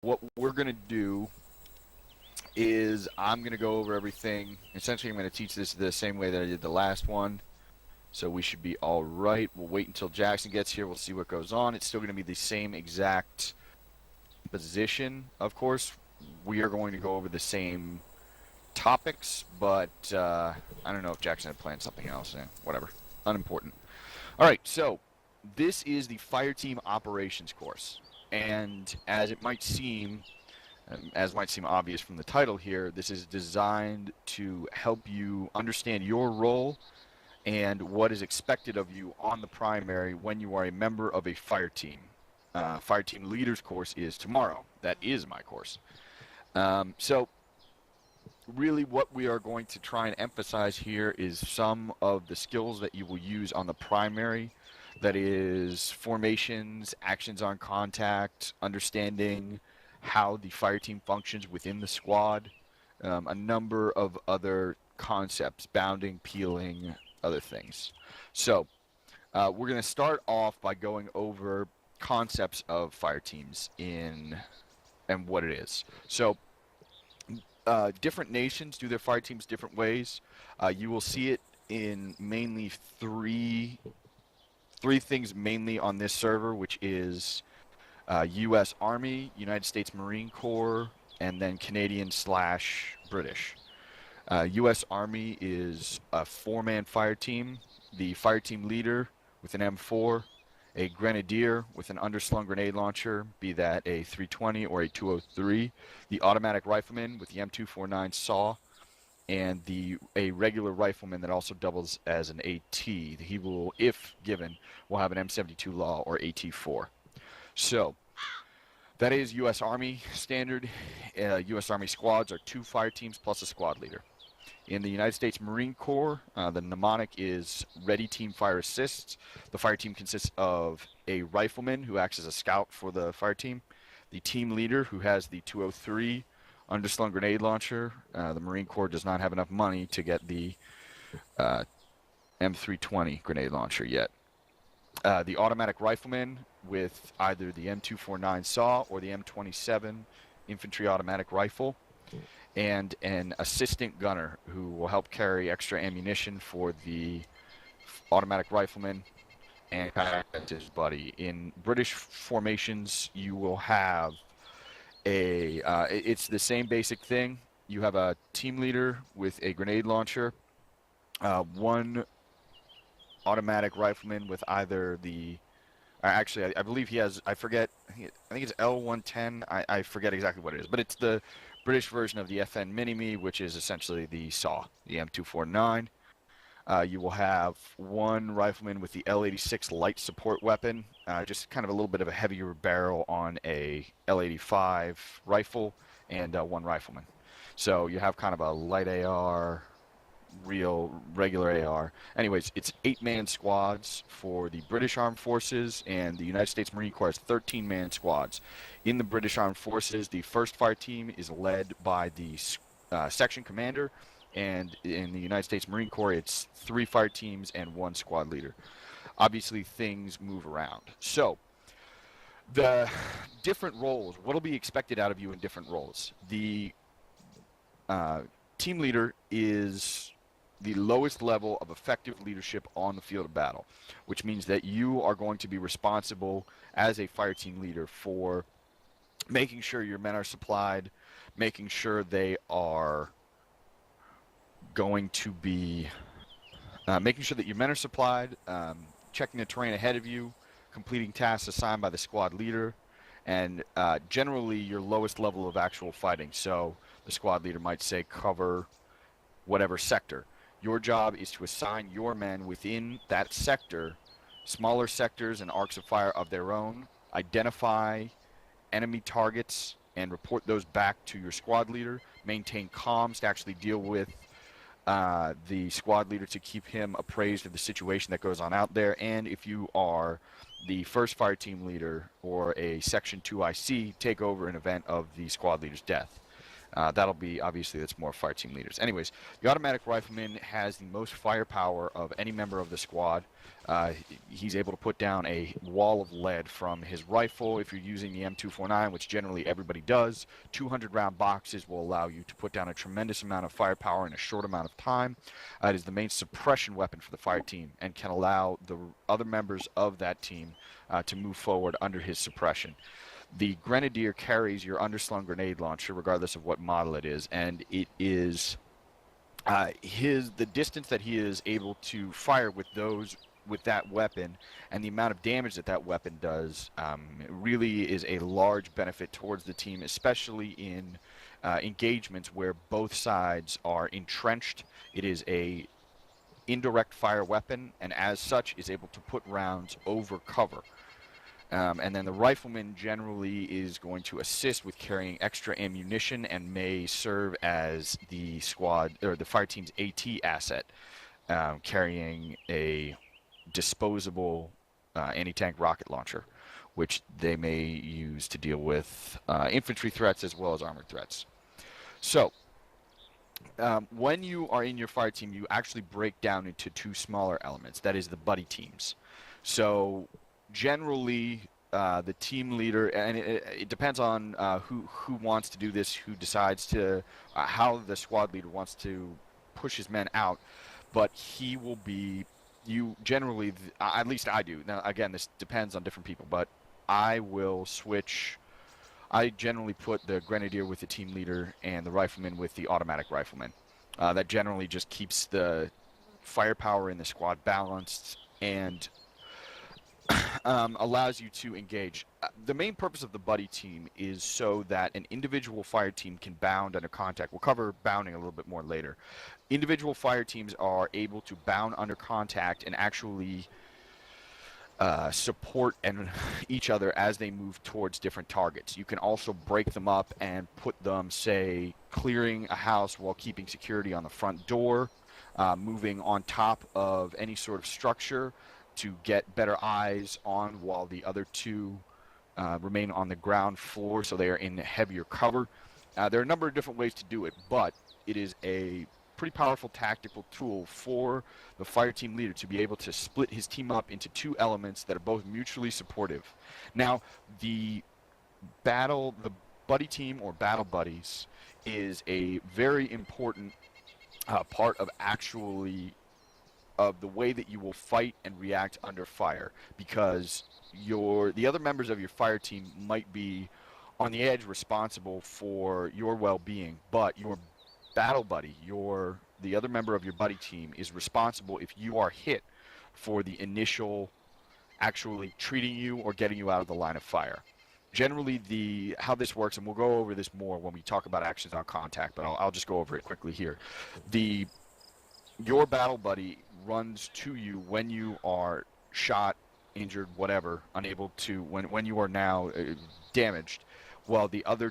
what we're going to do is I'm going to go over everything. Essentially, I'm going to teach this the same way that I did the last one. So we should be all right. We'll wait until Jackson gets here. We'll see what goes on. It's still going to be the same exact position, of course. We are going to go over the same topics, but I don't know if Jackson had planned something else. Whatever. Unimportant. All right, so this is the Fire Team Operations course. And as might seem obvious from the title here, this is designed to help you understand your role and what is expected of you on the primary when you are a member of a fire team. Fire Team Leaders course is tomorrow. That is my course. So really what we are going to try and emphasize here is some of the skills that you will use on the primary. That is formations, actions on contact, understanding how the fire team functions within the squad, a number of other concepts, bounding, peeling, other things. So we're going to start off by going over concepts of fire teams and what it is. So different nations do their fire teams different ways. You will see it in mainly three things mainly on this server, which is U.S. Army, United States Marine Corps, and then Canadian/British. U.S. Army is a 4-man fire team. The fire team leader with an M4, a grenadier with an underslung grenade launcher, be that a 320 or a 203, the automatic rifleman with the M249 saw, and a regular rifleman that also doubles as an AT. He will, if given, will have an M72 Law or AT4. So that is U.S. Army standard. U.S. Army squads are 2 fire teams plus a squad leader. In the United States Marine Corps, the mnemonic is Ready Team Fire Assists. The fire team consists of a rifleman who acts as a scout for the fire team, the team leader who has the 203 underslung grenade launcher. The Marine Corps does not have enough money to get the M320 grenade launcher yet. The automatic rifleman with either the M249 saw or the M27 infantry automatic rifle, and an assistant gunner who will help carry extra ammunition for the automatic rifleman and kind of his buddy. In British formations, you will have it's the same basic thing. You have a team leader with a grenade launcher, one automatic rifleman with either actually, I believe he has, I forget, I think it's L110, I forget exactly what it is, but it's the British version of the FN Mini-Me, which is essentially the SAW, the M249. You will have one rifleman with the L86 light support weapon, just kind of a little bit of a heavier barrel on a L85 rifle, and one rifleman. So you have kind of a light AR, regular AR. Anyways, it's 8-man squads for the British Armed Forces, and the United States Marine Corps has 13-man squads. In the British Armed Forces, the first fire team is led by the section commander, and in the United States Marine Corps, it's 3 fire teams and 1 squad leader. Obviously, things move around. So, the different roles, what will be expected out of you in different roles? The team leader is the lowest level of effective leadership on the field of battle, which means that you are going to be responsible as a fire team leader for making sure your men are supplied, making sure they are going to be making sure that your men are supplied, checking the terrain ahead of you, completing tasks assigned by the squad leader, and generally your lowest level of actual fighting. So the squad leader might say cover whatever sector. Your job is to assign your men within that sector smaller sectors and arcs of fire of their own, identify enemy targets and report those back to your squad leader, maintain comms to actually deal with the squad leader to keep him appraised of the situation that goes on out there, and if you are the first fire team leader or a Section 2 IC, take over an event of the squad leader's death. That'll be, obviously, that's more fire team leaders. Anyways, the automatic rifleman has the most firepower of any member of the squad. He's able to put down a wall of lead from his rifle. If you're using the M249, which generally everybody does, 200 round boxes will allow you to put down a tremendous amount of firepower in a short amount of time. It is the main suppression weapon for the fire team and can allow the other members of that team to move forward under his suppression. The Grenadier carries your underslung grenade launcher, regardless of what model it is, and it is the distance that he is able to fire with that weapon, and the amount of damage that that weapon does, really is a large benefit towards the team, especially in engagements where both sides are entrenched. It is a indirect fire weapon, and as such is able to put rounds over cover. And then the rifleman generally is going to assist with carrying extra ammunition and may serve as the squad or the fire team's AT asset, carrying a disposable anti-tank rocket launcher, which they may use to deal with infantry threats as well as armored threats. So when you are in your fire team, you actually break down into two smaller elements. That is the buddy teams. So generally, the team leader, and it depends on who wants to do this, who decides to, how the squad leader wants to push his men out, but he will be, you generally, at least I do. Now, again, this depends on different people, but I will switch. I generally put the Grenadier with the team leader and the rifleman with the automatic rifleman. That generally just keeps the firepower in the squad balanced and allows you to engage. The main purpose of the buddy team is so that an individual fire team can bound under contact. We'll cover bounding a little bit more later. Individual fire teams are able to bound under contact and actually support each other as they move towards different targets. You can also break them up and put them, say, clearing a house while keeping security on the front door, moving on top of any sort of structure to get better eyes on while the other two remain on the ground floor, so they are in heavier cover. There are a number of different ways to do it, but it is a pretty powerful tactical tool for the fire team leader to be able to split his team up into two elements that are both mutually supportive. Now, the buddy team or battle buddies is a very important part of the way that you will fight and react under fire, because the other members of your fire team might be on the edge responsible for your well-being, but your battle buddy, the other member of your buddy team, is responsible if you are hit for the initial actually treating you or getting you out of the line of fire. Generally, how this works, and we'll go over this more when we talk about actions on contact, but I'll just go over it quickly here. Your battle buddy runs to you when you are shot, injured, whatever, unable to, when you are now damaged, while the other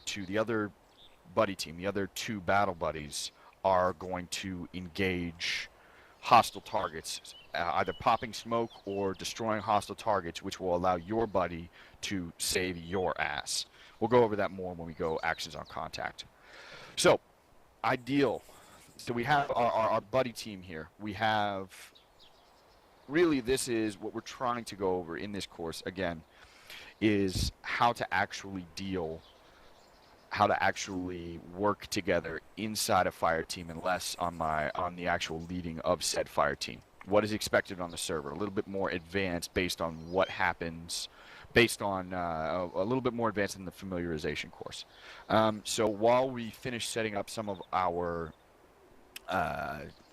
buddy team, the other two battle buddies, are going to engage hostile targets, either popping smoke or destroying hostile targets, which will allow your buddy to save your ass. We'll go over that more when we go actions on contact. So, ideal. So we have our buddy team here. We have, really, this is what we're trying to go over in this course, again, is how to actually work together inside a fire team, and less on the actual leading of said fire team. What is expected on the server? A little bit more advanced based on what happens, based on a little bit more advanced than the familiarization course. So while we finish setting up some of our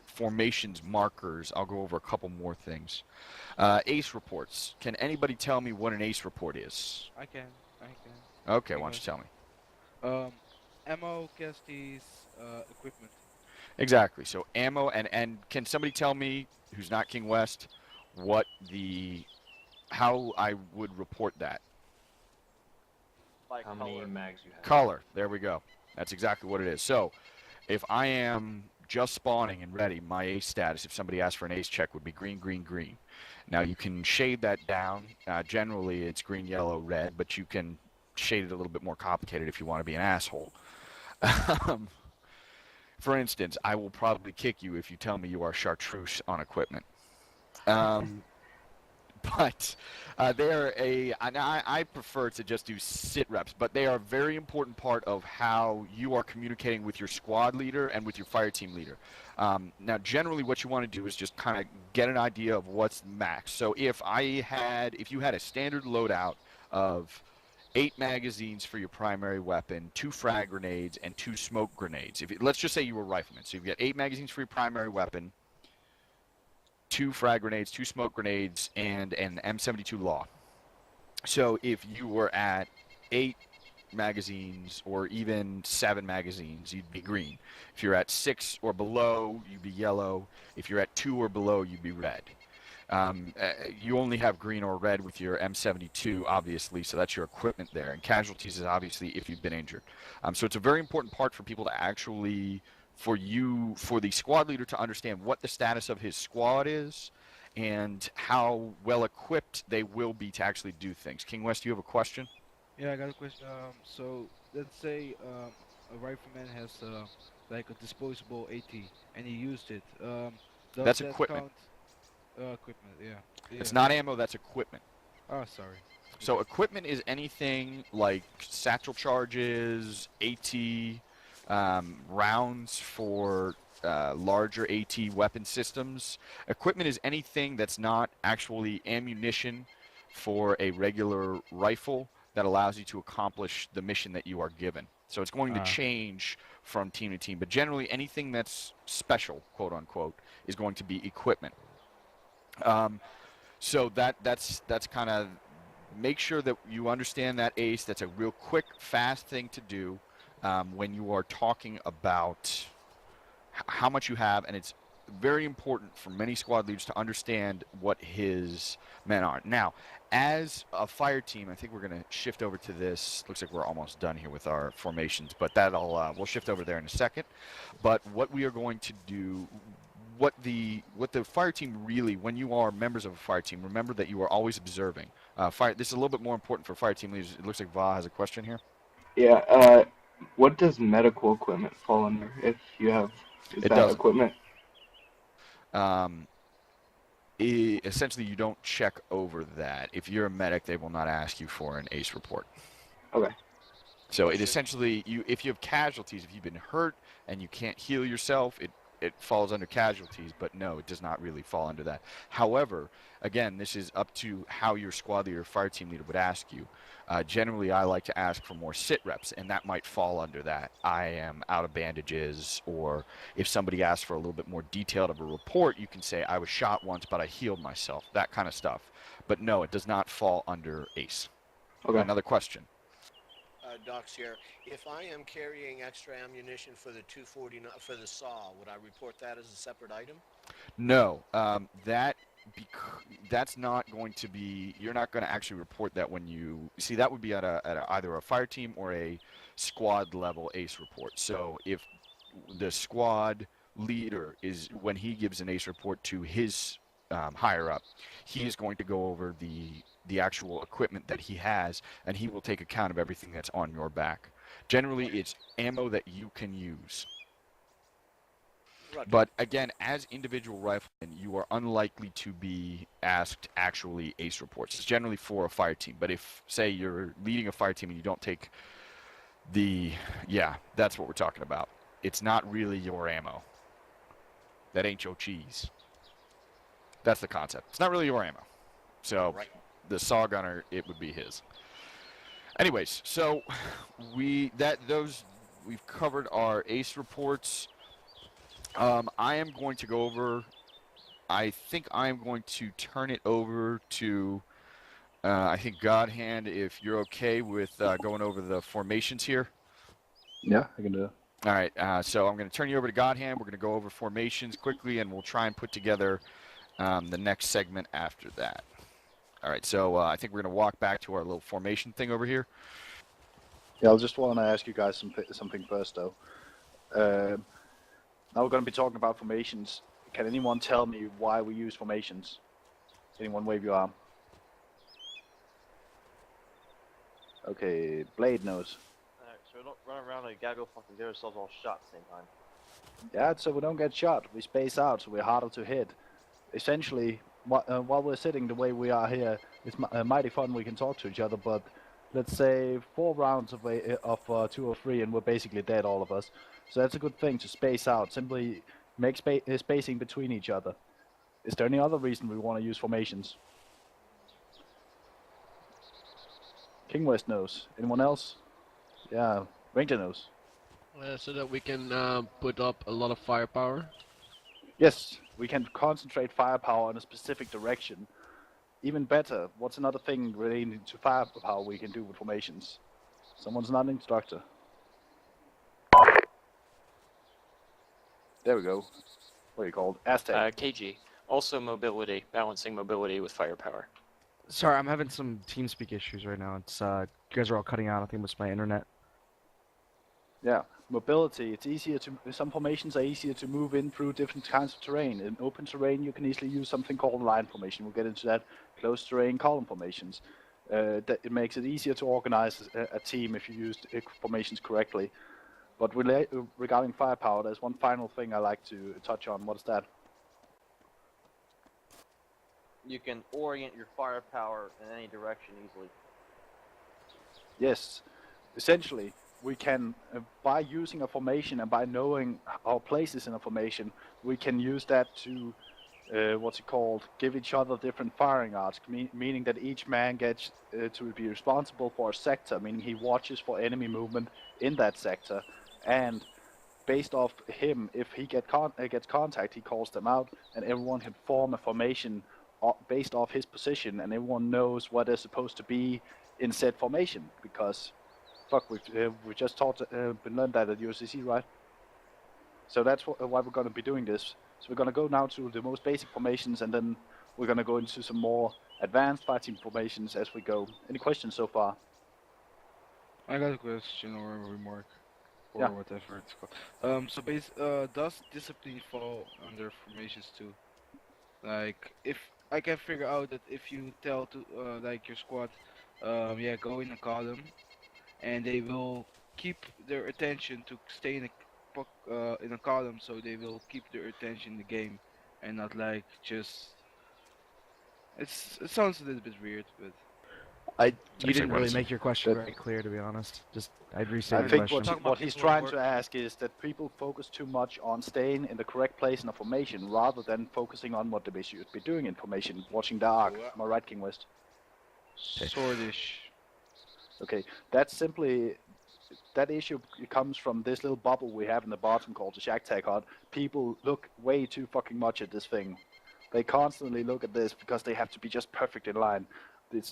formations markers, I'll go over a couple more things. ACE reports. Can anybody tell me what an ACE report is? I can. Okay, why don't you tell me? Ammo, casties, equipment. Exactly. So ammo, and can somebody tell me, who's not King West, how I would report that? How many mags you have? Color. There we go. That's exactly what it is. So if I am just spawning and ready, my ACE status, if somebody asks for an ACE check, would be green, green, green. Now you can shade that down. Generally it's green, yellow, red, but you can shade it a little bit more complicated if you want to be an asshole. Um, for instance, I will probably kick you if you tell me you are chartreuse on equipment. Um, but they're and I prefer to just do sit reps, but they are a very important part of how you are communicating with your squad leader and with your fire team leader. Now, generally, what you want to do is just kind of get an idea of what's max. So if you had a standard loadout of 8 magazines for your primary weapon, 2 frag grenades, and 2 smoke grenades. Let's just say you were a rifleman, so you've got 8 magazines for your primary weapon, 2 frag grenades, 2 smoke grenades, and an M72 Law. So if you were at 8 magazines or even 7 magazines, you'd be green. If you're at 6 or below, you'd be yellow. If you're at 2 or below, you'd be red. You only have green or red with your M72, obviously, so that's your equipment there. And casualties is obviously if you've been injured. So it's a very important part for people to actually, for the squad leader to understand what the status of his squad is and how well equipped they will be to actually do things. King West, do you have a question? Yeah, I got a question. So let's say a rifleman has like a disposable AT and he used it. Does That's that equipment. count? Equipment. Yeah. It's Yeah. not ammo, that's equipment. Oh, sorry. So equipment is anything like satchel charges, AT, rounds for larger AT weapon systems. Equipment is anything that's not actually ammunition for a regular rifle that allows you to accomplish the mission that you are given. So it's going to Ah. change from team to team, but generally anything that's special, quote unquote, is going to be equipment. So that's kind of make sure that you understand that ACE. That's a real quick, fast thing to do when you are talking about how much you have, and it's very important for many squad leaders to understand what his men are. Now, as a fire team, I think we're going to shift over to this. Looks like we're almost done here with our formations, but we'll shift over there in a second. But what we are going to do, what the fire team really, when you are members of a fire team, remember that you are always observing. This is a little bit more important for fire team leaders. It looks like Va has a question here. Yeah, what does medical equipment fall under if you have, is It that doesn't. equipment? Um, Essentially, you don't check over that. If you're a medic, they will not ask you for an ACE report. Okay. So it essentially, if you have casualties, if you've been hurt and you can't heal yourself, it falls under casualties, but no, it does not really fall under that. However, again, this is up to how your squad leader or fire team leader would ask you. Generally, I like to ask for more sit reps, and that might fall under that. I am out of bandages, or if somebody asks for a little bit more detailed of a report, you can say, I was shot once, but I healed myself, that kind of stuff. But no, it does not fall under ACE. Okay. Another question. Docs here. If I am carrying extra ammunition for the 249 for the saw, would I report that as a separate item? No, that's not going to be. You're not going to actually report that when you see. That would be at either a fire team or a squad level ACE report. So if the squad leader is when he gives an ACE report to his higher up, he is going to go over the actual equipment that he has, and he will take account of everything that's on your back. Generally, it's ammo that you can use. Roger. But again, as individual riflemen, you are unlikely to be asked actually ACE reports. It's generally for a fire team. But if, say, you're leading a fire team and you don't take yeah, that's what we're talking about. It's not really your ammo. That ain't your cheese. That's the concept. It's not really your ammo. So Right. the saw gunner, it would be his. Anyways, so we've covered our ACE reports. I am going to go over. I think I'm going to turn it over to. I think Godhand, if you're okay with going over the formations here. Yeah, I can do it. All right. So I'm going to turn you over to Godhand. We're going to go over formations quickly, and we'll try and put together the next segment after that. All right. So I think we're going to walk back to our little formation thing over here. Yeah, I'll just want to ask you guys something first, though. Now we're going to be talking about formations. Can anyone tell me why we use formations? Anyone wave your arm? Okay, Blade knows. Alright, so we don't run around and gotta go fucking get ourselves all shot at the same time. Yeah, so we don't get shot. We space out, so we're harder to hit. Essentially, while we're sitting the way we are here, it's mighty fun. We can talk to each other, but let's say 4 rounds of 2 or 3, and we're basically dead, all of us. So that's a good thing to space out. Simply make spacing between each other. Is there any other reason we want to use formations? King West knows. Anyone else? Yeah, Ranger knows. So that we can put up a lot of firepower. Yes, we can concentrate firepower in a specific direction. Even better, what's another thing relating to firepower we can do with formations? Someone's not an instructor. There we go. What are you called? Aztec. KG. Also mobility, balancing mobility with firepower. Sorry, I'm having some TeamSpeak issues right now. It's you guys are all cutting out. I think it's my internet. Yeah, mobility. It's easier to. Some formations are easier to move in through different kinds of terrain. In open terrain, you can easily use something called line formation. We'll get into that. Close terrain, column formations. It makes it easier to organize a team if you use formations correctly. But regarding firepower, there's one final thing I like to touch on. What's that? You can orient your firepower in any direction easily. Yes, essentially, we can, by using a formation and by knowing our places in a formation, we can use that to, give each other different firing arcs, meaning that each man gets to be responsible for a sector, meaning he watches for enemy movement in that sector, and based off him, if he gets contact, he calls them out, and everyone can form a formation based off his position, and everyone knows what they're supposed to be in said formation, because fuck, we just learned that at UOTC, right? So that's why we're going to be doing this. So we're going to go now to the most basic formations, and then we're going to go into some more advanced fighting formations as we go. Any questions so far? I got a question or a remark, or Yeah. whatever it's called. Does discipline fall under formations too? Like, if I can figure out that if you tell to like your squad, yeah, go in a column, and they will keep their attention to stay in a column, so they will keep their attention in the game, and not like just. It sounds a little bit weird, but You didn't really make your question That- very clear, to be honest. Just I'd restate I the think question. what he's trying to ask is that people focus too much on staying in the correct place in a formation rather than focusing on what they should be doing in formation, watching the arc. Am I right, King West? sortish. Okay, that's simply that issue comes from this little bubble we have in the bottom called the Shack Tag Hut. People look way too fucking much at this thing. They constantly look at this because they have to be just perfect in line.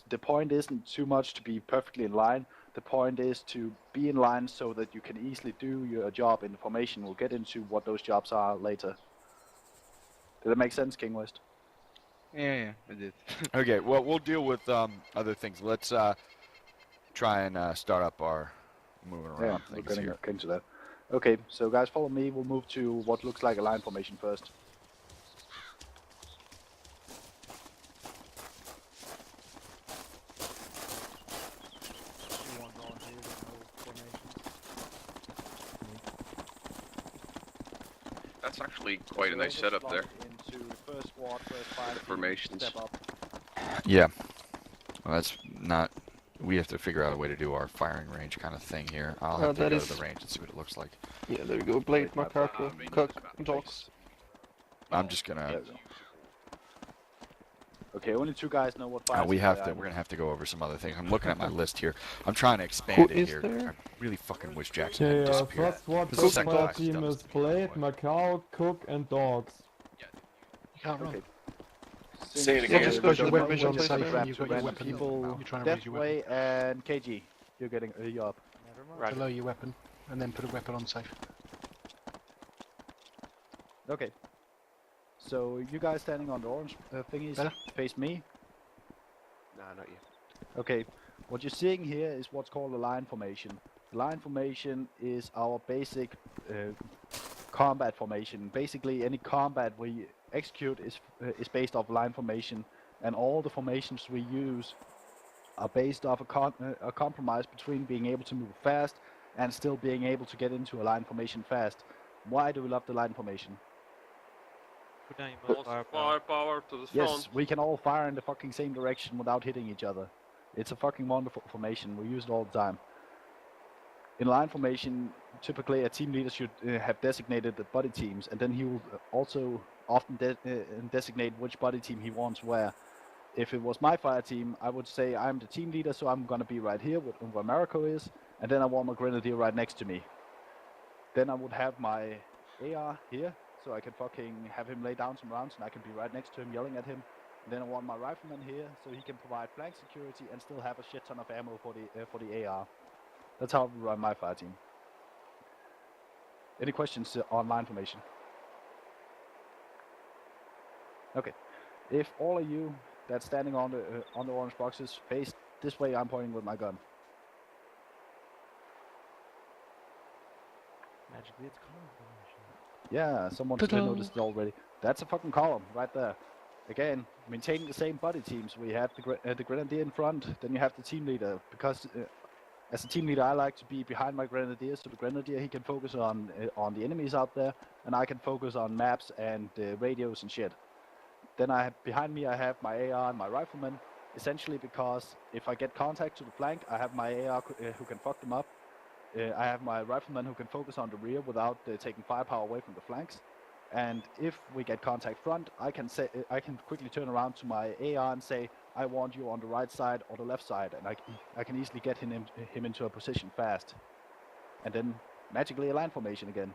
The point isn't too much to be perfectly in line. The point is to be in line so that you can easily do your job in the formation. We'll get into what those jobs are later. Did that make sense, King West? Yeah, I did. Okay, well, we'll deal with other things. Let's try and start up our moving around we're things getting here. into that. Okay, so guys, follow me. We'll move to what looks like a line formation first. That's actually quite a nice setup there. Into first squad, first five Formations. Step up. Yeah. Well, that's not. We have to figure out a way to do our firing range kind of thing here. I'll have to that go is- to the range and see what it looks like. Yeah, there we go. Blade, macaco, cook, dogs. I'm just gonna. There we go. Okay, only 2 guys know what fire. we have to. We're gonna have to go over some other things. I'm looking at my list here. I'm trying to expand it is here. there? I really fucking wish Jackson Okay, hadn't disappeared. first squad, This is the first second fire class team done is this to me, by the Blade, way. Macau, Cook, and Dogs. You can't run. Okay. Say it Yeah, again. just go to the Weapon weapon place place and there, grab you've 2 got your random weapon. people. You're trying to raise your Deathway and KG. You're getting you up. Right. Below your weapon, and then put a weapon on safe. Okay. So you guys standing on the orange thingies Better? face me. Nah, not you. Okay. What you're seeing here is what's called a line formation. The line formation is our basic combat formation. Basically, any combat we execute is based off line formation, and all the formations we use are based off a compromise between being able to move fast and still being able to get into a line formation fast. Why do we love the line formation? Firepower to the front. Yes, we can all fire in the fucking same direction without hitting each other. It's a fucking wonderful formation. We use it all the time. In line formation, typically a team leader should have designated the buddy teams, and then he will also often designate which buddy team he wants where. If it was my fire team, I would say I'm the team leader, so I'm gonna be right here where Mariko is, and then I want my grenadier right next to me. Then I would have my AR here, so I can fucking have him lay down some rounds, and I can be right next to him yelling at him. And then I want my rifleman here, so he can provide flank security and still have a shit ton of ammo for the AR. That's how we run my fire team. Any questions on line formation? Okay. If all of you that's standing on the orange boxes face this way, I'm pointing with my gun. Magically, it's column formation. Yeah, someone noticed it already. That's a fucking column right there. Again, maintaining the same buddy teams. We have the grenadier in front, then you have the team leader. Because as a team leader, I like to be behind my grenadier, so the grenadier he can focus on the enemies out there, and I can focus on maps and radios and shit. Then behind me I have my AR and my rifleman, essentially because if I get contact to the flank, I have my AR who can fuck them up. I have my rifleman who can focus on the rear without taking firepower away from the flanks. And if we get contact front, I can quickly turn around to my AR and say, I want you on the right side or the left side, and I can easily get him into a position fast. And then magically a line formation again.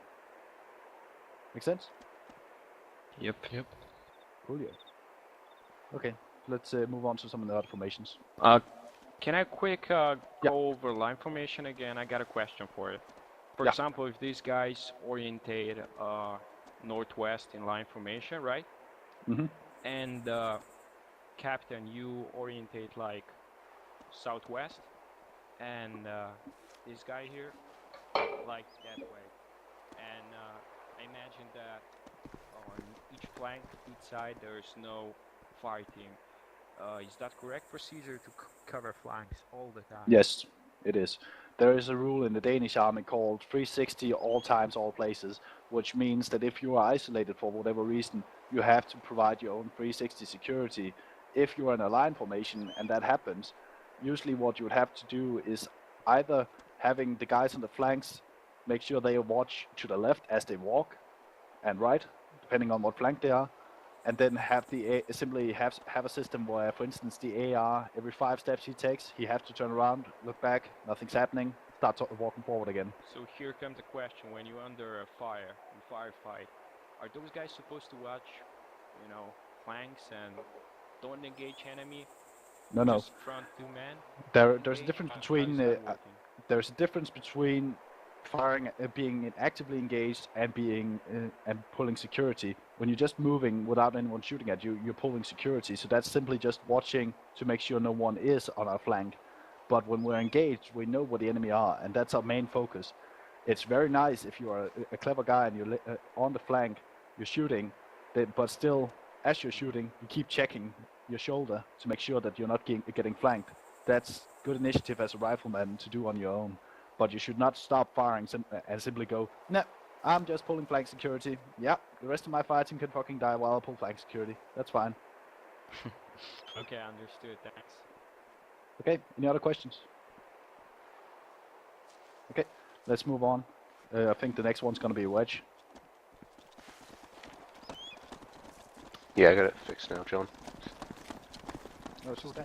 Make sense? Yep. Cool, yeah. Okay, let's move on to some of the other formations. Can I quick go over line formation again? I got a question for you. For example, if these guys orientate northwest in line formation, right? Mm-hmm. And captain, you orientate like southwest, and this guy here like that way. And I imagine that on each flank, each side, there's no fire team. Is that correct procedure to cover flanks all the time? Yes, it is. There is a rule in the Danish army called 360 all times, all places, which means that if you are isolated for whatever reason, you have to provide your own 360 security. If you are in a line formation and that happens, usually what you would have to do is either having the guys on the flanks make sure they watch to the left as they walk and right, depending on what flank they are, and then have simply have a system where, for instance, the AR, every 5 steps he takes, he has to turn around, look back, nothing's happening, start walking forward again. So here comes the question: when you're under a firefight, are those guys supposed to watch, flanks and don't engage enemy? No. Just front 2 men. There's a difference between firing, being actively engaged, and being and pulling security. When you're just moving without anyone shooting at you, you're pulling security. So that's simply just watching to make sure no one is on our flank. But when we're engaged, we know where the enemy are, and that's our main focus. It's very nice if you are a clever guy and you're on the flank, you're shooting, but still, as you're shooting, you keep checking your shoulder to make sure that you're not getting flanked. That's good initiative as a rifleman to do on your own. But you should not stop firing and simply go, nah, I'm just pulling flank security. Yeah, the rest of my fire team can fucking die while I pull flank security. That's fine. Okay, understood. Thanks. Okay, any other questions? Okay, let's move on. I think the next one's going to be a wedge. Yeah, I got it fixed now, John. No, it's okay.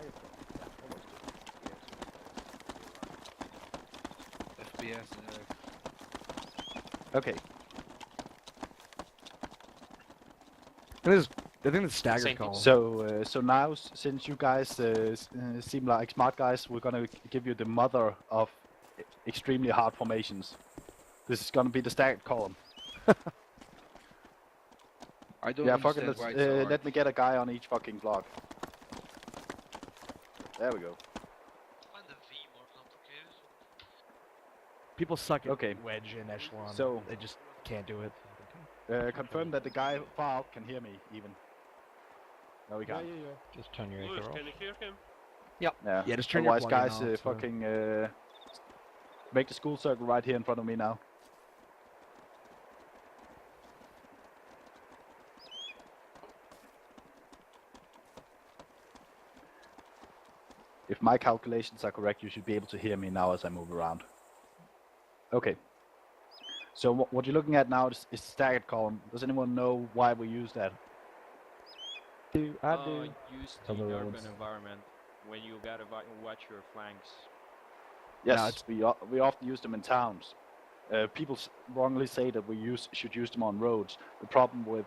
FPS. Okay. I think it's staggered column. So now, since you guys seem like smart guys, we're gonna give you the mother of extremely hard formations. This is gonna be the staggered column. I don't fuck it. understand why it's so hard. Let me get a guy on each fucking block. There we go. People suck at Okay. wedge and echelon. So they just can't do it. Confirm that the guy far out can hear me even. No, we can't. Yeah. Just turn your echo off. Can you hear him? Yeah. Yeah, just turn your Otherwise, plug-in guys, off, so- fucking Make the school circle right here in front of me now. If my calculations are correct, you should be able to hear me now as I move around. Okay. So what you're looking at now is staggered column. Does anyone know why we use that? I do. Used On the in urban roads. environment when you gotta watch your flanks. Yes, we often use them in towns. People wrongly say that we should use them on roads. The problem with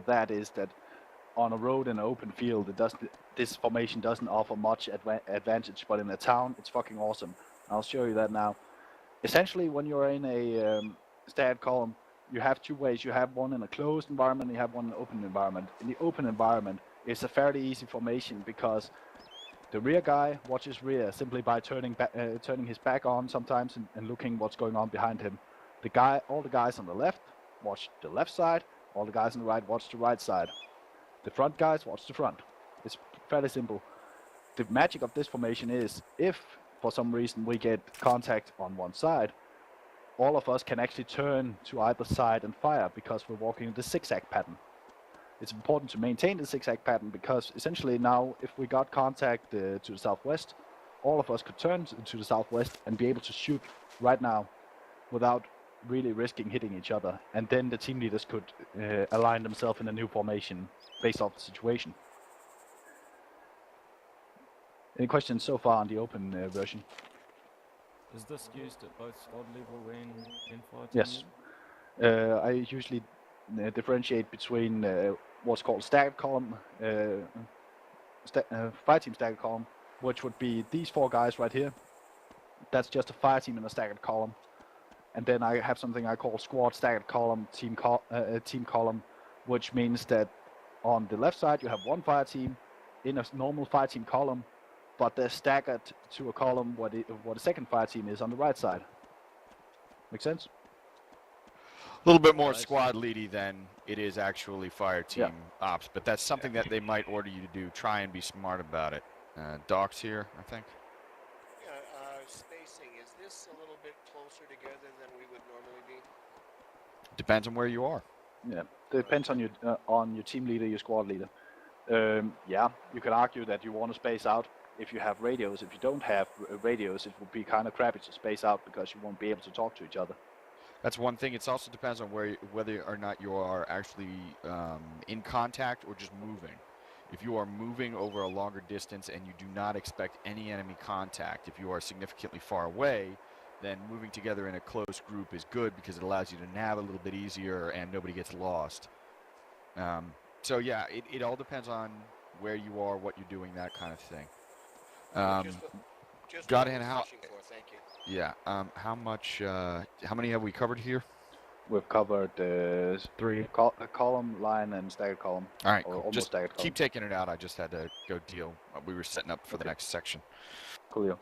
that is that on a road in an open field, this formation doesn't offer much advantage. But in a town, it's fucking awesome. I'll show you that now. Essentially, when you're in a staggered column, you have two ways. You have one in a closed environment, and you have one in an open environment. In the open environment, it's a fairly easy formation because the rear guy watches rear simply by turning his back on sometimes and looking what's going on behind him. All the guys on the left watch the left side. All the guys on the right watch the right side. The front guys watch the front. It's fairly simple. The magic of this formation is if for some reason we get contact on one side, all of us can actually turn to either side and fire because we're walking in the zigzag pattern. It's important to maintain the zigzag pattern because essentially now if we got contact to the southwest, all of us could turn to the southwest and be able to shoot right now without really risking hitting each other. And then the team leaders could align themselves in a new formation based off the situation. Any questions so far on the open version? Is this used at both squad level in FIRETEAM? Yes. I usually differentiate between what's called staggered column, FIRETEAM staggered column, which would be these four guys right here. That's just a FIRETEAM in a staggered column. And then I have something I call squad staggered column, team column, which means that on the left side you have one FIRETEAM in a normal FIRETEAM column, but they're staggered to a column where the second FIRETEAM is on the right side. Make sense? A little bit more squad leady than it is actually fire team ops, but that's something that they might order you to do. Try and be smart about it. Doc's here, I think. Yeah, spacing, is this a little bit closer together than we would normally be? Depends on where you are. Yeah, depends on your team leader, your squad leader. Yeah, you could argue that you want to space out if you have radios. If you don't have radios, it would be kind of crappy to space out because you won't be able to talk to each other. That's one thing. It also depends on whether or not you are actually in contact or just moving. If you are moving over a longer distance and you do not expect any enemy contact, if you are significantly far away, then moving together in a close group is good because it allows you to nav a little bit easier and nobody gets lost. So yeah, it all depends on where you are, what you're doing, that kind of thing. Just got what I in was how? fishing for, thank you. Yeah. How much? How many have we covered here? We've covered 3 column, line, and staggered column. All right, or cool. almost Just staggered column. keep taking it out. I just had to go deal. We were setting up for the next section. Coolio.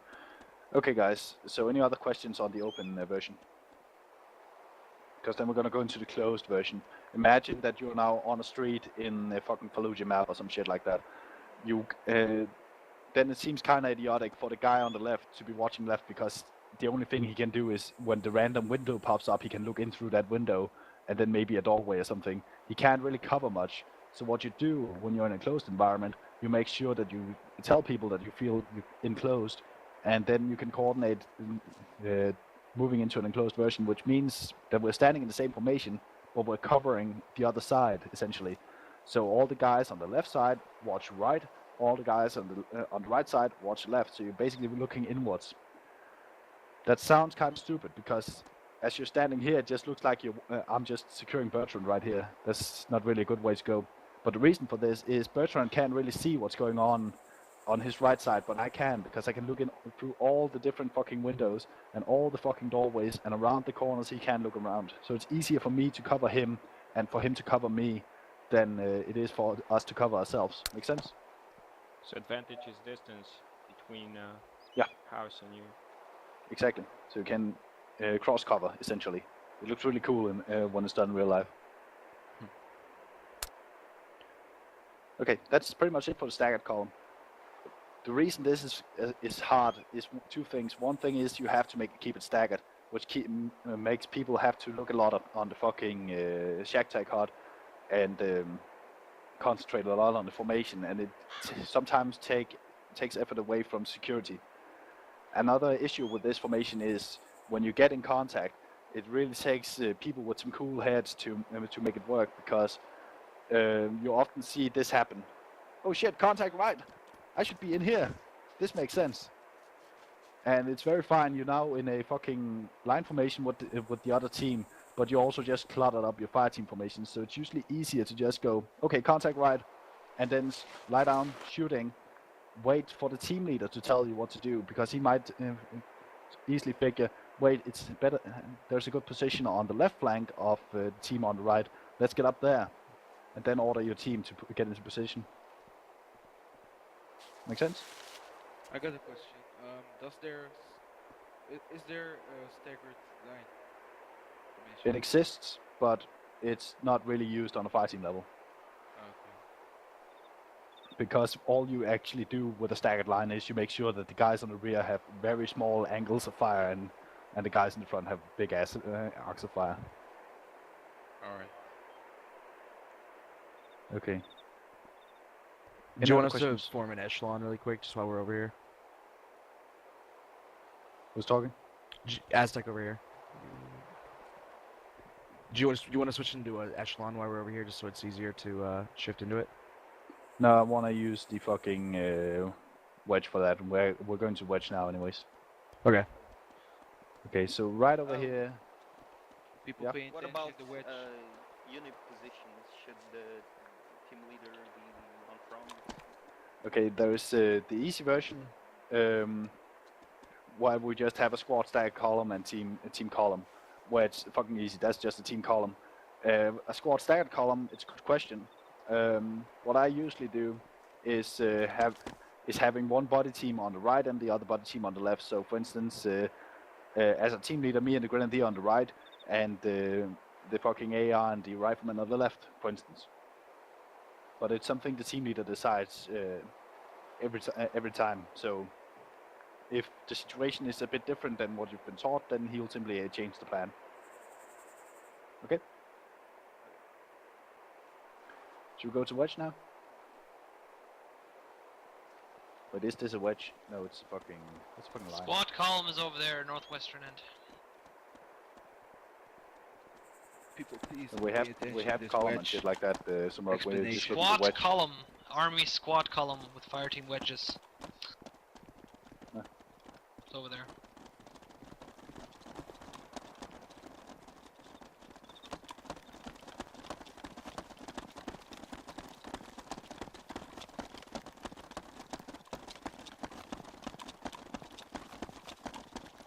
Okay, guys. So any other questions on the open version? Because then we're going to go into the closed version. Imagine that you're now on a street in a fucking Fallujah map or some shit like that. Then it seems kind of idiotic for the guy on the left to be watching left because the only thing he can do is when the random window pops up, he can look in through that window and then maybe a doorway or something. He can't really cover much. So what you do when you're in a closed environment, you make sure that you tell people that you feel enclosed, and then you can coordinate moving into an enclosed version, which means that we're standing in the same formation, but we're covering the other side, essentially. So all the guys on the left side watch right, all the guys on the right side watch left, so you're basically looking inwards. That sounds kind of stupid because as you're standing here, it just looks like I'm just securing Bertrand right here. That's not really a good way to go. But the reason for this is Bertrand can't really see what's going on his right side, but I can because I can look in through all the different fucking windows and all the fucking doorways, and around the corners he can look around. So it's easier for me to cover him and for him to cover me than it is for us to cover ourselves. Make sense? So advantage is distance between house and you. Exactly. So you can cross cover essentially. It looks really cool when it's done in real life. Okay, that's pretty much it for the staggered column. the reason this is hard is two things. One thing is you have to keep it staggered, which makes people have to look a lot on the fucking shack tag HUD and concentrate a lot on the formation, and it sometimes takes effort away from security. Another issue with this formation is when you get in contact, it really takes people with some cool heads to make it work, because you often see this happen. Oh shit, contact right! I should be in here. This makes sense. And it's very fine. You're now in a fucking line formation with the other team, but you also just cluttered up your fire team formation. So it's usually easier to just go, okay, contact right, and then lie down, shooting, wait for the team leader to tell you what to do, because he might easily figure, wait, it's better. There's a good position on the left flank of the team on the right. Let's get up there, and then order your team to get into position. Make sense? I got a question. Is there a staggered line It formation? exists, but it's not really used on a fire team level. Okay. Because all you actually do with a staggered line is you make sure that the guys on the rear have very small angles of fire, and the guys in the front have big ass arcs of fire. Alright. Okay. Do you want other us to questions? form an echelon really quick, just while we're over here? Who's talking? Aztec over here. Do you want to switch into an echelon while we're over here, just so it's easier to shift into it? No, I want to use the fucking wedge for that. We're going to wedge now, anyways. Okay. Okay, so right over here. People Yeah. paying What attention about to the wedge. unit positions? Should the team leader be on front? Okay, there is the easy version, where we just have a squad stack column and a team column, where it's fucking easy. That's just a team column. A squad stack column, it's a good question. What I usually do is having one body team on the right and the other body team on the left. So, for instance, as a team leader, me and the grenadier on the right, and the fucking AR and the rifleman on the left, for instance. But it's something the team leader decides every time. So if the situation is a bit different than what you've been taught, then he'll simply change the plan. Okay? Should we go to wedge now? Wait, is this a wedge? No, it's a fucking line. Squad column is over there, northwestern end. People, please. We have column and shit like that. Some of where just look at the Squad wedge. column, army squad column with fireteam wedges. Huh. It's over there.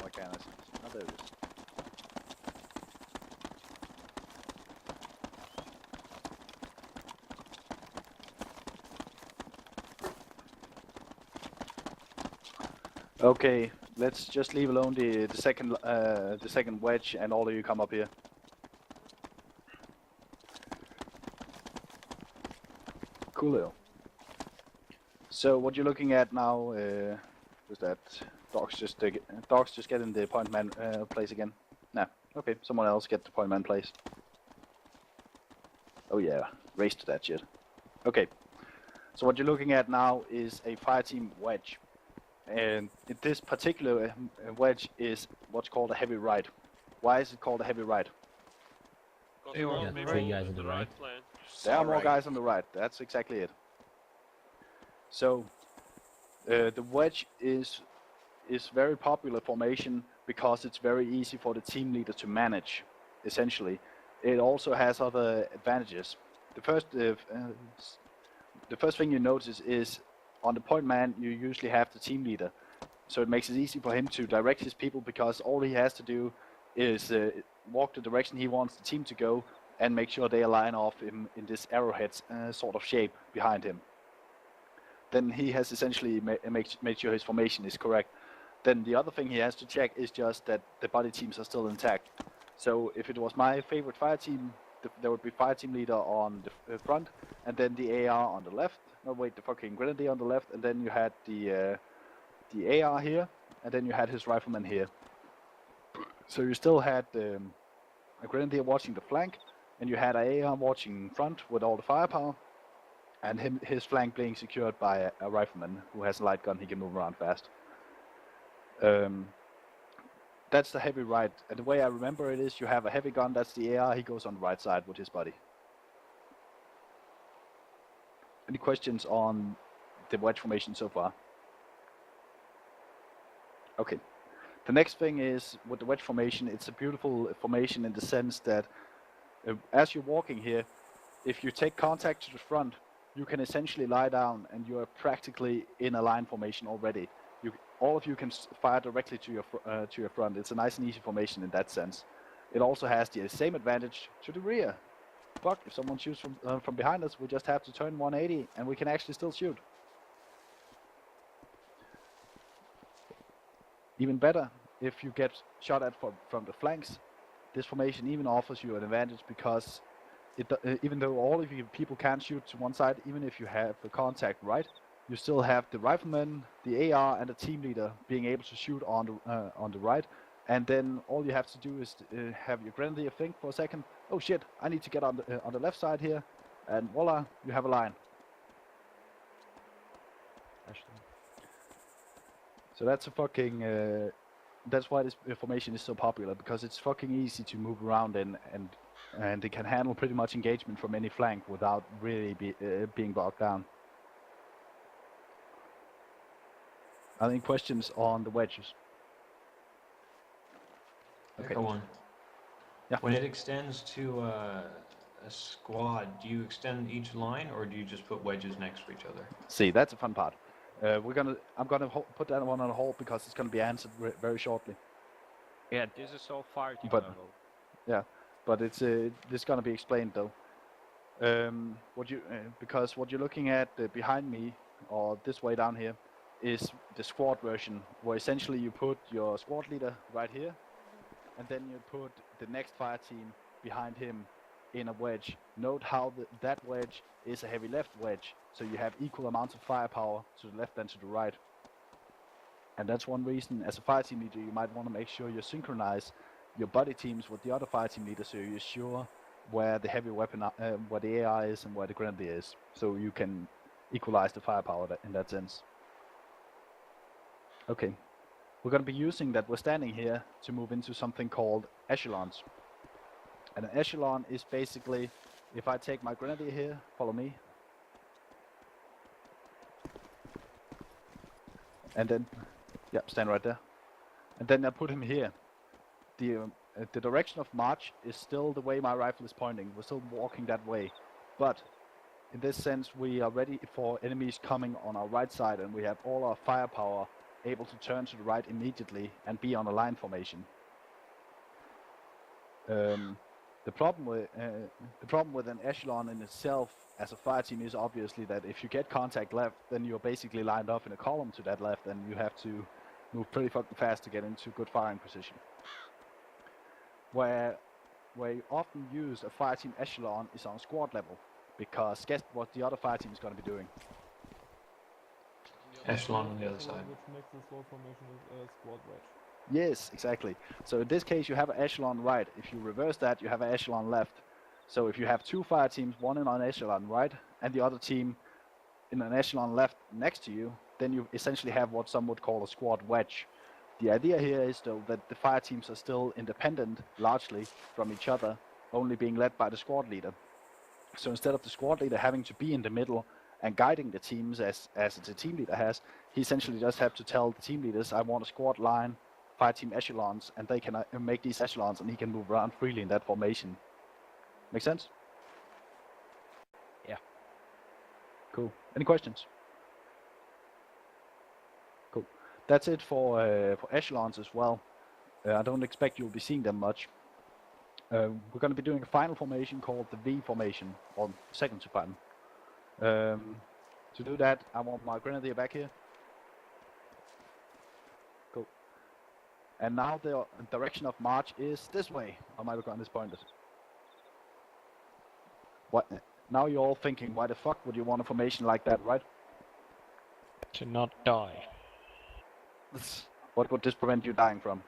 Why can't I see this? Oh, there it is. Okay, let's just leave alone the second wedge, and all of you come up here. Coolio. So what you're looking at now is that dogs just get in the point man place again. Nah, okay, someone else get the point man place. Oh yeah, race to that shit. Okay, so what you're looking at now is a fire team wedge. And this particular wedge is what's called a heavy right. Why is it called a heavy right? There are three guys on the right. There are more guys on the right. That's exactly it. So the wedge is very popular formation because it's very easy for the team leader to manage. Essentially, it also has other advantages. The first thing you notice is on the point man, you usually have the team leader. So it makes it easy for him to direct his people, because all he has to do is walk the direction he wants the team to go and make sure they align off in this arrowhead sort of shape behind him. Then he has essentially made sure his formation is correct. Then the other thing he has to check is just that the body teams are still intact. So if it was my favorite fire team, there would be fire team leader on the front, and then the AR on the left, no wait, the fucking grenadier on the left, and then you had the AR here, and then you had his rifleman here. So you still had a grenadier watching the flank, and you had an AR watching front with all the firepower, and his flank being secured by a rifleman who has a light gun. He can move around fast. That's the heavy right, and the way I remember it is you have a heavy gun, that's the AR, he goes on the right side with his body. Any questions on the wedge formation so far? Okay. The next thing is, with the wedge formation, it's a beautiful formation in the sense that as you're walking here, if you take contact to the front, you can essentially lie down and you are practically in a line formation already. All of you can fire directly to your front. It's a nice and easy formation in that sense. It also has the same advantage to the rear. But if someone shoots from behind us, we just have to turn 180 and we can actually still shoot. Even better, if you get shot at from the flanks, this formation even offers you an advantage because even though all of you people can't shoot to one side, even if you have the contact right, you still have the rifleman, the AR, and the team leader being able to shoot on the right. And then all you have to do is have your grenadier think for a second. Oh shit! I need to get on the left side here, and voila, you have a line. So that's a fucking. That's why this formation is so popular, because it's fucking easy to move around in, and it can handle pretty much engagement from any flank without really being bogged down. Any questions on the wedges? Okay. Go on. Yeah. When it extends to a squad, do you extend each line, or do you just put wedges next to each other? See, that's a fun part. I'm gonna put that one on hold because it's gonna be answered very shortly. Yeah, this is all fireteam But level. yeah, but it's gonna be explained though. Because what you're looking at behind me, or this way down here, is the squad version, where essentially you put your squad leader right here, and then you put the next fire team behind him in a wedge. Note how that wedge is a heavy left wedge, so you have equal amounts of firepower to the left and to the right. And that's one reason, as a fire team leader, you might want to make sure you synchronize your buddy teams with the other fire team leader, so you're sure where the heavy weapon, where the AI is and where the grenadier is, so you can equalize the firepower in that sense. Okay, we're going to be using that we're standing here to move into something called echelons. And an echelon is basically, if I take my grenadier here, follow me, and then, yeah, stand right there, and then I put him here. The direction of march is still the way my rifle is pointing. We're still walking that way, but in this sense, we are ready for enemies coming on our right side, and we have all our firepower able to turn to the right immediately and be on a line formation. The problem with an echelon in itself as a fire team is obviously that if you get contact left, then you're basically lined up in a column to that left, and you have to move pretty fucking fast to get into good firing position. Where you often use a fire team echelon is on squad level, because guess what the other fire team is going to be doing? Echelon on the other side. Which makes the slow formation a squad wedge. Yes, exactly. So in this case, you have an echelon right. If you reverse that, you have an echelon left. So if you have two fire teams, one in an echelon right, and the other team in an echelon left next to you, then you essentially have what some would call a squad wedge. The idea here is, though, that the fire teams are still independent, largely, from each other, only being led by the squad leader. So instead of the squad leader having to be in the middle and guiding the teams as the team leader has, he essentially just have to tell the team leaders, I want a squad line, fire team echelons, and they can make these echelons, and he can move around freely in that formation. Make sense? Yeah. Cool. Any questions? Cool. That's it for echelons as well. I don't expect you'll be seeing them much. We're going to be doing a final formation called the V formation, or second to final. To do that, I want my grenadier back here. Cool. And now the direction of march is this way. Or my gun is pointed. What? now you're all thinking, why the fuck would you want a formation like that, right? To not die. What would this prevent you dying from?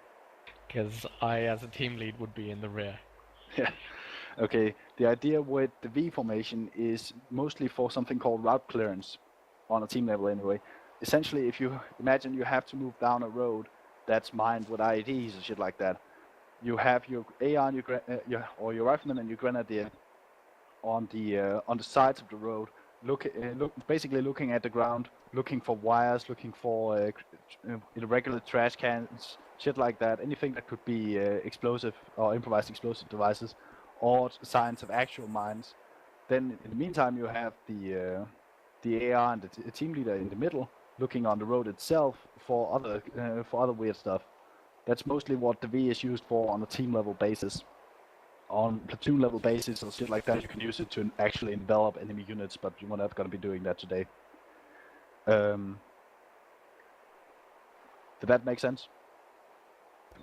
Because I, as a team lead, would be in the rear. Yeah. Okay, the idea with the V formation is mostly for something called route clearance, on a team level anyway. Essentially, if you imagine you have to move down a road that's mined with IEDs and shit like that, you have your AR and your rifleman and your grenadier on the sides of the road, basically looking at the ground, looking for wires, looking for irregular trash cans, shit like that. Anything that could be explosive or improvised explosive devices, or signs of actual mines. Then in the meantime, you have the AR and the team leader in the middle, looking on the road itself for other weird stuff. That's mostly what the V is used for on a team level basis. On platoon level basis or shit like that, you can use it to actually envelop enemy units, but we're not going to be doing that today. Did that make sense?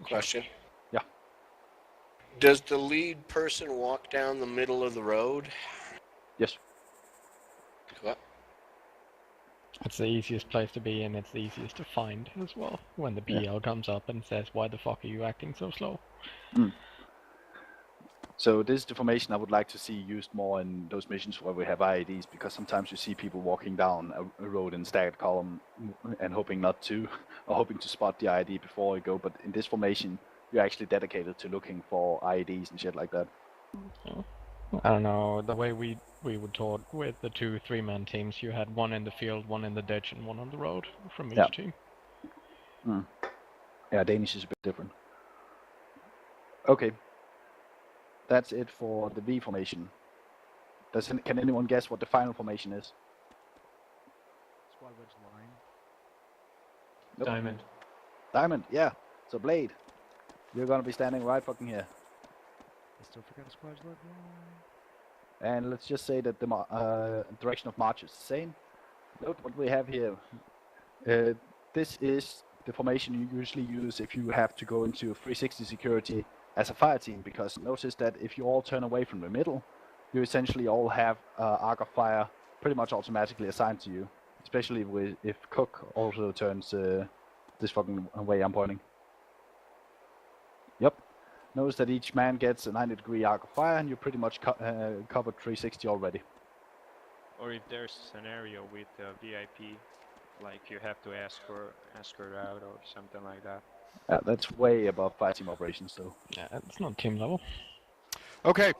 Question. Yeah. Does the lead person walk down the middle of the road? Yes. What? It's the easiest place to be, and it's the easiest to find as well. When the PL comes up and says, "Why the fuck are you acting so slow?" Mm. So this is the formation I would like to see used more in those missions where we have IEDs, because sometimes you see people walking down a road in staggered column and hoping not to, or hoping to spot the IED before you go. But in this formation, you're actually dedicated to looking for IEDs and shit like that. I don't know, the way we would talk with the 2 3-man teams, you had one in the field, one in the ditch, and one on the road from each team. Mm. Yeah, Danish is a bit different. Okay. That's it for the V formation. Can anyone guess what the final formation is? Squad wedge line. Nope. Diamond. Diamond, yeah. So Blade, you're gonna be standing right fucking here. I still forgot a squad line. And let's just say that the direction of march is the same. Note what we have here. This is the formation you usually use if you have to go into 360 security as a fire team, because notice that if you all turn away from the middle, you essentially all have arc of fire pretty much automatically assigned to you, especially if Cook also turns this fucking way I'm pointing. Yep. Notice that each man gets a 90-degree arc of fire, and you're pretty much covered 360 already. Or if there's a scenario with VIP, like you have to escort out or something like that. That's way above fire team operations, though. Yeah, it's not team level. Okay,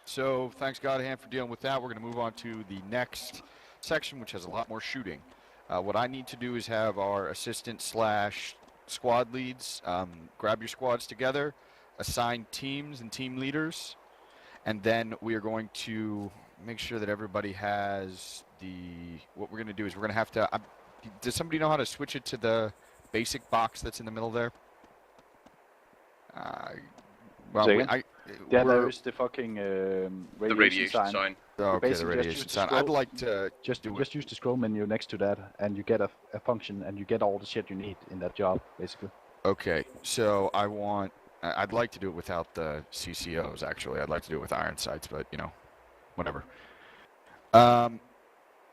so thanks Godhand for dealing with that. We're going to move on to the next section, which has a lot more shooting. What I need to do is have our assistant / squad leads grab your squads together, assign teams and team leaders, and then we are going to make sure that everybody has what we're going to do is we're going to have to, does somebody know how to switch it to the basic box that's in the middle there? Well, there is the fucking radiation sign. Oh, okay, the radiation sign. I'd like to just use the scroll menu next to that, and you get a function, and you get all the shit you need in that job, basically. Okay, so I'd like to do it without the CCOs, actually. I'd like to do it with iron sights, but, you know, whatever.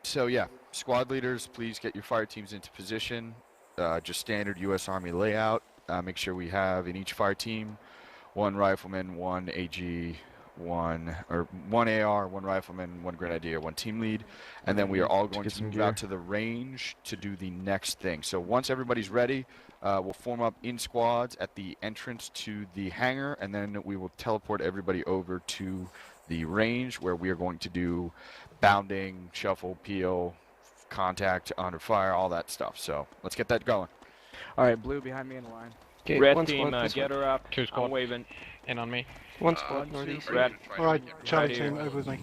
So, yeah, squad leaders, please get your fire teams into position. Just standard U.S. Army layout. Make sure we have in each fire team 1 rifleman, 1 AG, 1 AR, 1 rifleman, 1 grenadier, 1 team lead, and then we are all going to move out to the range to do the next thing. So once everybody's ready, we'll form up in squads at the entrance to the hangar, and then we will teleport everybody over to the range where we are going to do bounding, shuffle, peel, contact, under fire, all that stuff. So let's get that going. All right, blue behind me in the line. Okay, red team, get her up. 2 squad. I'm waving. In on me. 1 squad northeast. Red. Alright, Charlie team, over with me.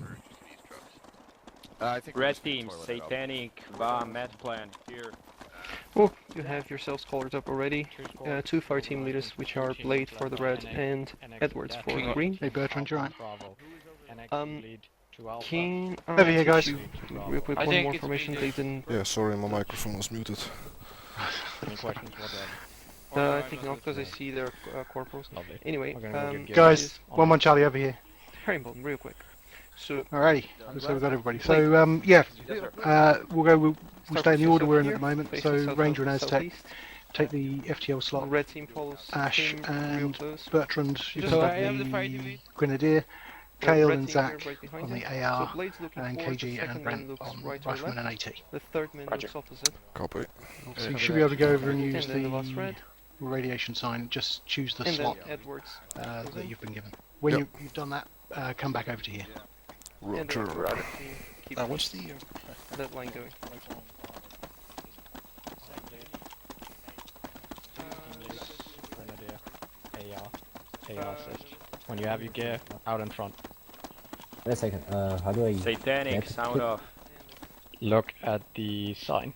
I think red team, satanic, med plan, here. Oh, you have yourselves colored up already. 2 fire team leaders, which are Blade for the red and Edwards for the green. Hey Bertrand, you're right. King, over here guys. Real quick, one more information, they didn't... Yeah, sorry, my microphone was muted. Any questions? I think not, because I see their corporals. Anyway, guys, 1-1 Charlie over here. Herringbone, real quick. So, Alrighty, looks like we've got everybody. So, yeah, we'll stay in the order we're in at the moment. So, Ranger and Aztec take the FTL slot. Red team follows Ash team real and close. Bertrand, you Just can so take I have the the Grenadier. Kale red and team Zach here right behind on the him. AR, So Blade's looking and forward, the KG second and man Brent looks on right or Rifleman and left. AT. The third man looks opposite. Copy. So you should be able to go over and use And then the last the red. radiation sign, just choose the And slot then Edwards. that you've been given. When you've done that, come back over to here. And then Roger. keep what's the that line going. Grenadier. AR assist. When you have your gear, out in front. Wait a second, how do I... Satanic, sound off. Look at the sign.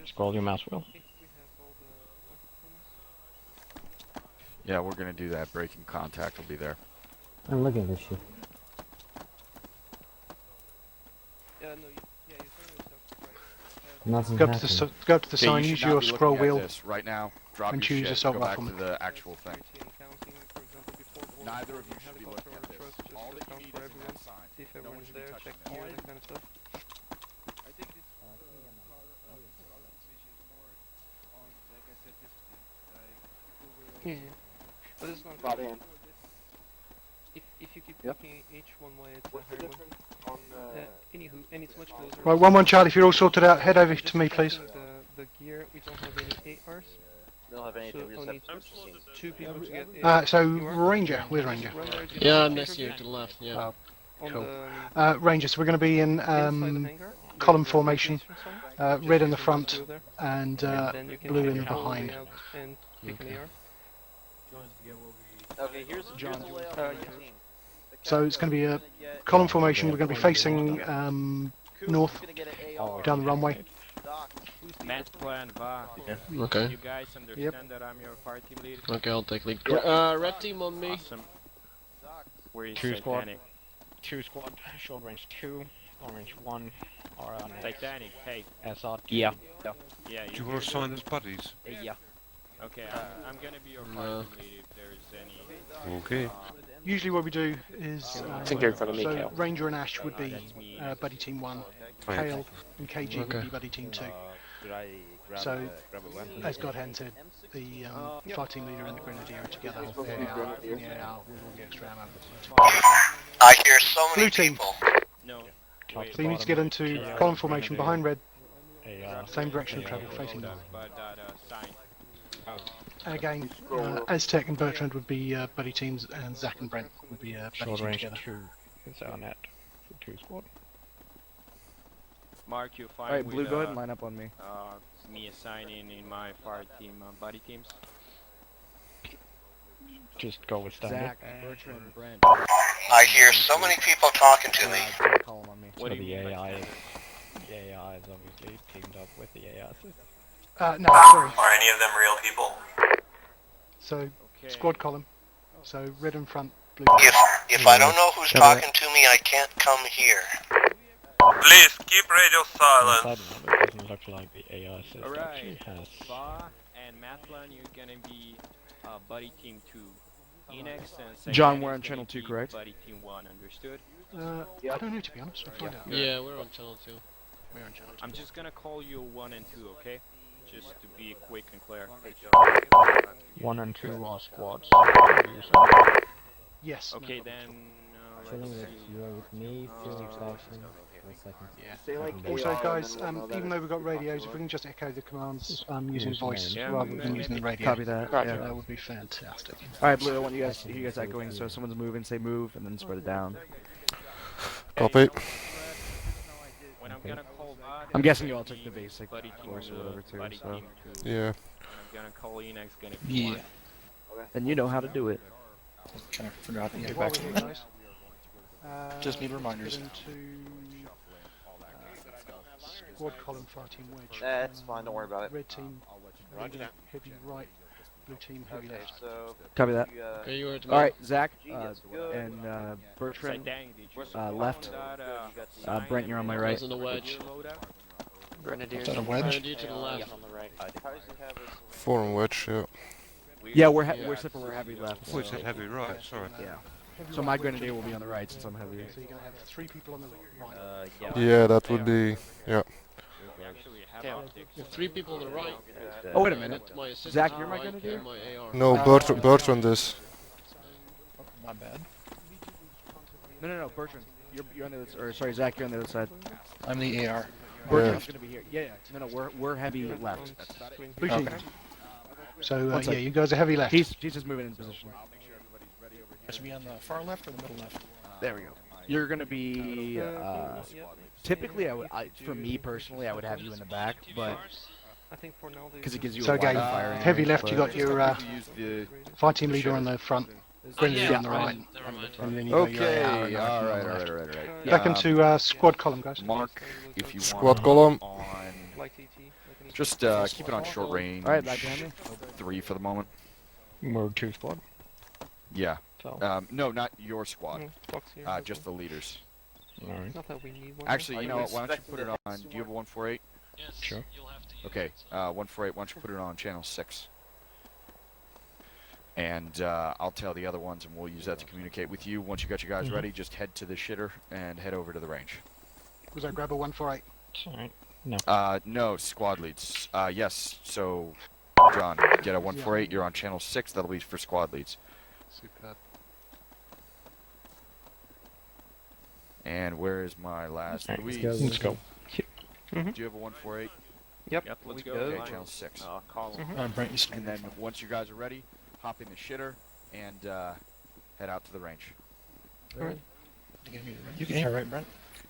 Scroll your mouse wheel. Yeah, we're gonna do that. Breaking contact will be there. I'm looking at this shit. Nothing Go up to the Okay, sign, you use should not your be looking scroll at wheel, this right now. Drop and your choose shit. assault Go back rifleman. to the actual thing. Neither of you should be looking at this. All that you need is that sign. See if No one everyone's should be there, touching check this. gear, that kind of stuff. I think this transmission is more on, like I said, discipline. Like people will. Yeah. But it's not. Brought in. If you keep Yep. looking each one way, it's What's a the hard difference one. on Anywho, and it's much closer. Right, 1-1 Charlie, if you're all sorted out, head over to me, please. The gear, we don't have any ARs. We don't have anything, So we just only have purchasing. two people to get So, Ranger, where's Ranger? Yeah, I'm next to you, to the left, yeah. Cool. Ranger, so we're going to be in column formation, red in the front, and blue in behind. Okay, here's the layout of the team. So it's going to be a column formation. We're going to be facing north down the runway. Match plan, Va. Okay. You guys understand that I'm your fire team leader? Okay, I'll take lead. Red team on me. Awesome. Where is Two squad. Satanic? 2 squad. Short range 2. Long range 1. Or on Satanic, hey. SR. Yeah. Yeah. Yeah. Do you want to sign as buddies? Yeah. Okay, I'm gonna be your fire team leader if there's any. Okay. Usually what we do is, I think you're in front of me, so Kale. Ranger and Ash would be buddy team 1, Right. Kale and KG would be buddy team 2. So, as God hinted, the fire team leader and the Grenadier are together with the AR with all the extra ammo. I hear so many Blue team. people. No. So you need to get into column formation behind red, same direction of travel, facing north. And again, Aztec and Bertrand would be buddy teams, and Zach and Brent would be buddy Short team range together. 2 is our net for 2 squad. Mark, you fine Alright, with, Blue, go ahead and line up on me. Me assigning in my fire team buddy teams? Just go with standard. Zach, Bertrand, Brent. I hear so many people talking to me. Column on me. So What do you the mean by AI is, standard? the AI is obviously teamed up with the AI. No, sorry. Are any of them real people? So, squad column. So, red in front, blue. If I don't know who's talking to me, I can't come here. Please keep radio silent. It doesn't look like the AI system Alright, actually has. Va and Matplan, you're gonna be buddy team 2. Enex and John, Satanic we're on is channel gonna 2, be correct? Buddy team 1, understood? I don't know, to be honest. I'll find out. Yeah, we're on channel 2. We're on channel 2. I'm just gonna call you 1 and 2, okay? Just to be quick and clear. 1 and 2 are squads. Yes. Okay, then. Chilling Let's with see. you are with me, field action. 1 second. Yeah. Also, guys, even though we've got radios, if we can just echo the commands using voice rather than using the radio, Copy that. Yeah. that would be fantastic. Alright, Blue, I want you guys echoing, so if someone's moving, say move, and then spread it down. Copy. When I'm gonna call Va, I'm guessing you all took the basic buddy team course or whatever, too, buddy so. team 2. Yeah. I'm gonna call Enex, gonna be 1. And you know how to do it. Trying to figure out the get back to you guys. Just need reminders. Squad column, fire team wedge. That's fine, don't worry about it. Red team, heavy right, blue team, heavy Okay, left. so... Copy that. Okay, you were at Alright, Zach good. and Bertrand, Satanic, did you left. sign Brent, you're on my right. That's in the wedge. Grenadier. Is that a wedge? Grenadier to the left. on the right. How does he have his... 4 and wedge, yeah. Yeah, we're separate, we're heavy left. I thought you said heavy right, sorry. Yeah. So my grenadier will be on the right since I'm heavier. So you're going to have 3 people on the right. Yeah, that would be, yeah. Yeah, 3 people on the right. Oh, wait a minute. My assistant Zach, on you're the my right grenadier? and my AR. No, Bertrand is. My bad. No, Bertrand. You're on the other side. Or sorry, Zach, you're on the other side. I'm the AR. Bertrand's gonna be here. Yeah. No, we're heavy left. Okay. So One yeah, sec. you guys are heavy left. He's just moving in position. I should be on the far left or the middle left? There we go. You're gonna be. Typically, for me personally, I would have you in the back, but I think for now because it gives you So a again, wider firing heavy range, left, you but- got your fire team leader on the front, grenadier on the right, and then you got your Okay, AR on the alright. Back into squad column, guys. Mark, if you Squad want column. on... Just keep it on short range. Alright, back behind me. 3 for the moment. Mode 2 squad. Yeah. So. No, not your squad. Fox here, Just the leaders. Alright. Not that we need one. Actually, you know what? Why don't you put it on? Do you have a 148? Yes, Sure. you'll have to use Okay, it. 148. Why don't you put it on channel 6? And I'll tell the other ones, and we'll use that to communicate with you. Once you got your guys ready, just head to the shitter and head over to the range. Was that grab a 148? Alright. No. No, squad leads. Yes, so, John, get a 148. You're on channel 6. That'll be for squad leads. Superb. And where is my last Alright, Louise? let's go. Do you have a 148? Yep. Let's go. Okay, channel 6. And then once you guys are ready, hop in the shitter and head out to the range. Alright. You can hear right, Brent?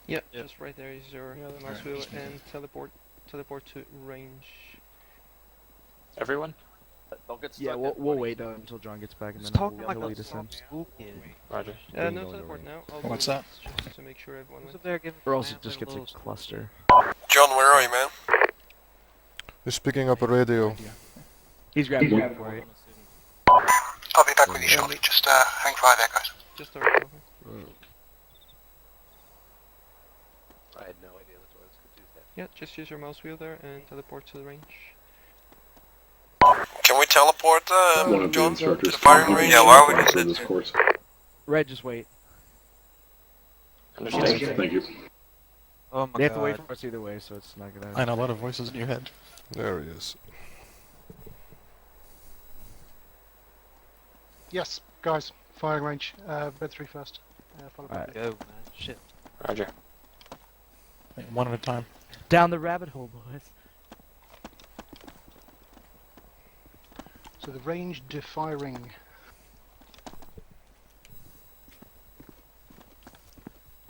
Yeah, just right there is your mouse wheel and teleport to range. Everyone? Yeah, we'll wait until John gets back and then we'll lead us in. Roger. No teleport now. What's that? Just to make sure everyone went. Or else it just gets a cluster. John, where are you, man? He's picking up a radio. He's grabbing it for it. I'll be back with you shortly. Just hang fire there, guys. Just a right. I had no idea that's why I was confused there. Yeah, just use your mouse wheel there and teleport to the range. Can we teleport, John, to the firing range? Yeah, why are we doing this? Red, just wait. Thank you. Oh my they have to wait for us either way, so it's not gonna... I know a lot of voices in your head. There he is. Yes, guys, firing range. Red 3 first. Follow back. Go, man. Shit. Roger. One at a time. Down the rabbit hole, boys. So the range defiring.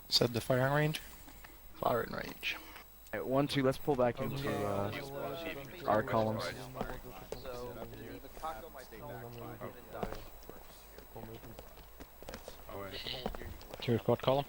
Said the firing range? Firing range. Alright, 1, 2, let's pull back into our columns. Two squad column.